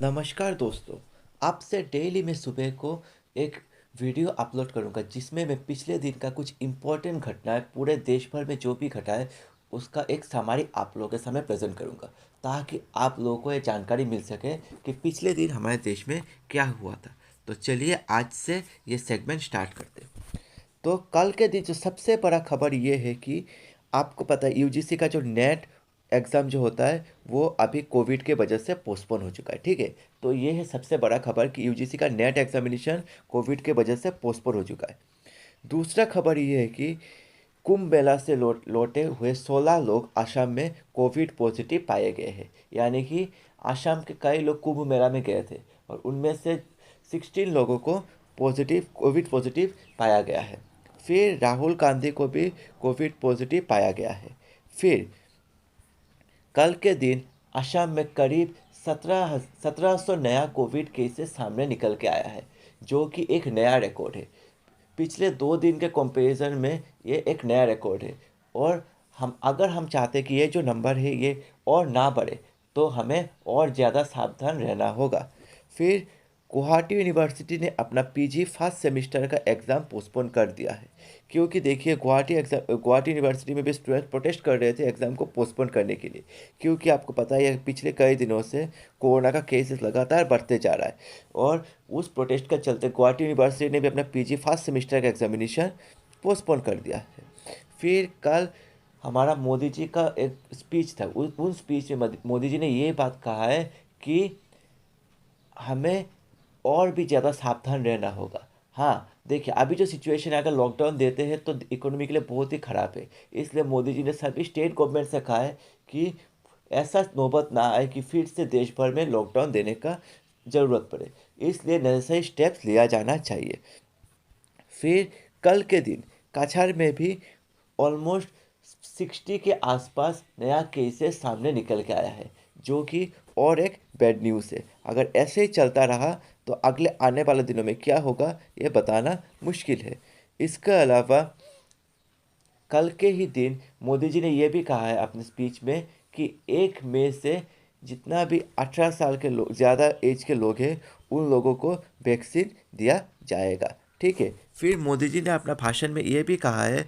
नमस्कार दोस्तों। आपसे डेली मैं सुबह को एक वीडियो अपलोड करूंगा जिसमें मैं पिछले दिन का कुछ इम्पोर्टेंट घटनाएं पूरे देश भर में जो भी घटा है उसका एक समरी आप लोगों के सामने प्रेजेंट करूंगा, ताकि आप लोगों को ये जानकारी मिल सके कि पिछले दिन हमारे देश में क्या हुआ था। तो चलिए आज से ये सेगमेंट स्टार्ट करते हैं। तो कल के दिन जो सबसे बड़ा खबर ये है कि आपको पता है यूजीसी का जो नेट एग्ज़ाम जो होता है वो अभी कोविड के वजह से पोस्टपोन हो चुका है। ठीक है, तो ये है सबसे बड़ा खबर कि यूजीसी का नेट एग्जामिनेशन कोविड के वजह से पोस्टपोन हो चुका है। दूसरा खबर ये है कि कुंभ मेला से लौटे हुए 16 लोग असम में कोविड पॉजिटिव पाए गए हैं। यानी कि असम के कई लोग कुंभ मेला में गए थे और उनमें से 16 लोगों को कोविड पॉजिटिव पाया गया है। फिर राहुल गांधी को भी कोविड पॉजिटिव पाया गया है। फिर कल के दिन असम में करीब 1700 नया कोविड केसेस सामने निकल के आया है, जो कि एक नया रिकॉर्ड है। पिछले 2 दिन के कंपैरिजन में ये एक नया रिकॉर्ड है। और अगर हम चाहते हैं कि ये जो नंबर है ये और ना बढ़े, तो हमें और ज़्यादा सावधान रहना होगा। फिर गुवाहाटी यूनिवर्सिटी ने अपना पीजी फर्स्ट सेमेस्टर का एग्ज़ाम पोस्टपोन कर दिया है, क्योंकि देखिए गुवाहाटी यूनिवर्सिटी में भी स्टूडेंट प्रोटेस्ट कर रहे थे एग्ज़ाम को पोस्टपोन करने के लिए, क्योंकि आपको पता है पिछले कई दिनों से कोरोना का केसेस लगातार बढ़ते जा रहा है। और उस प्रोटेस्ट का चलते गुवाहाटी यूनिवर्सिटी ने भी अपना पीजी फर्स्ट सेमेस्टर का एग्जामिनेशन पोस्टपोन कर दिया है। फिर कल हमारा मोदी जी का एक स्पीच था, उन स्पीच में मोदी जी ने ये बात कहा है कि हमें और भी ज़्यादा सावधान रहना होगा। हाँ, देखिए अभी जो सिचुएशन है, अगर लॉकडाउन देते हैं तो इकोनॉमी के लिए बहुत ही ख़राब है। इसलिए मोदी जी ने सभी स्टेट गवर्नमेंट से कहा है कि ऐसा नौबत ना आए कि फिर से देश भर में लॉकडाउन देने का ज़रूरत पड़े। इसलिए नेसेसरी स्टेप्स लिया जाना चाहिए। फिर कल के दिन कछार में भी ऑलमोस्ट 60 के आसपास नया केसेस सामने निकल के आया है, जो कि और एक बैड न्यूज़ है। अगर ऐसे ही चलता रहा तो अगले आने वाले दिनों में क्या होगा ये बताना मुश्किल है। इसके अलावा कल के ही दिन मोदी जी ने यह भी कहा है अपने स्पीच में कि 1 मई से जितना भी 18 साल के लोग, ज़्यादा एज के लोग हैं, उन लोगों को वैक्सीन दिया जाएगा। ठीक है, फिर मोदी जी ने अपना भाषण में ये भी कहा है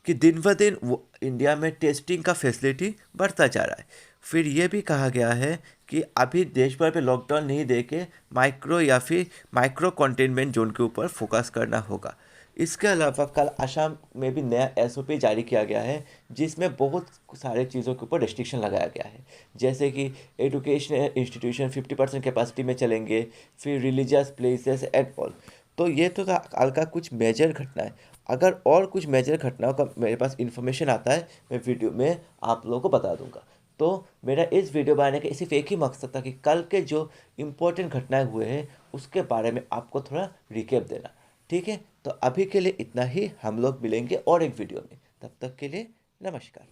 कि दिन ब दिन वो इंडिया में टेस्टिंग का फैसिलिटी बढ़ता जा रहा है। फिर ये भी कहा गया है कि अभी देश भर में लॉकडाउन नहीं दे के माइक्रो या फिर माइक्रो कंटेनमेंट जोन के ऊपर फोकस करना होगा। इसके अलावा कल असम में भी नया एसओपी जारी किया गया है, जिसमें बहुत सारे चीज़ों के ऊपर रिस्ट्रिक्शन लगाया गया है, जैसे कि एजुकेशन इंस्टीट्यूशन 50% कैपेसिटी में चलेंगे, फिर रिलीजियस प्लेसेस एंड ऑल। तो ये तो था कल का कुछ मेजर घटना है। अगर और कुछ मेजर घटनाओं का मेरे पास इन्फॉर्मेशन आता है, मैं वीडियो में आप लोगों को बता दूंगा। तो मेरा इस वीडियो बनाने का सिर्फ एक ही मकसद था कि कल के जो इम्पोर्टेंट घटनाएं हुए हैं उसके बारे में आपको थोड़ा रिकेप देना। ठीक है, तो अभी के लिए इतना ही। हम लोग मिलेंगे और एक वीडियो में, तब तक के लिए नमस्कार।